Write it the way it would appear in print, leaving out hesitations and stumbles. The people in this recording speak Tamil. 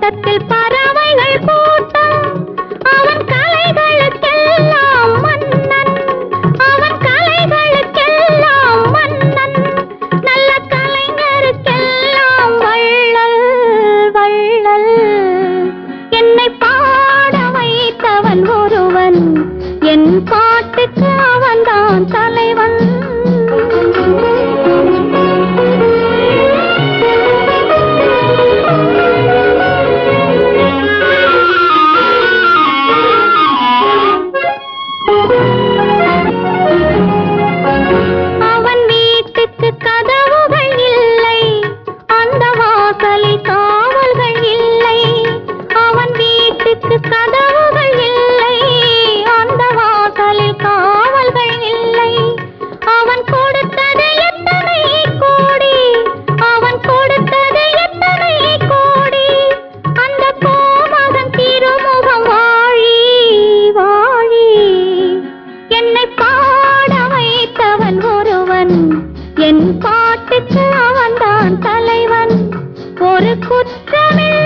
தோட்டத்தில் பறவைகள் கூட்டம். அவன் கலைகளுக்கெல்லாம் மன்னன், அவன் கலைகளுக்கெல்லாம் மன்னன். நல்ல கலைஞருக்கெல்லாம் வள்ளல் வள்ளல். என்னை பாட வைத்தவன் ஒருவன், என் பாட்டுக்கு அவன்தான் தலைவன். அவன் வீட்டுக்கு கதவுகள் இல்லை, அந்த வாசலில் காவல்கள் இல்லை. அவன் வீட்டுக்கு கதவுகள் இல்லை, அந்த வாசலில் காவல்கள் இல்லை. அவன் கொடுத்தது எத்தனை கோடி, அவன் கொடுத்தது எத்தனை கோடி. அந்த கோமகன் திருமுகம் வாழி வாழி. என்னை பாட வைத்தவன் ஒருவன், என் பாட்டுக்கு அவன்தான் தலைவன். ஒரு குற்றமில்லை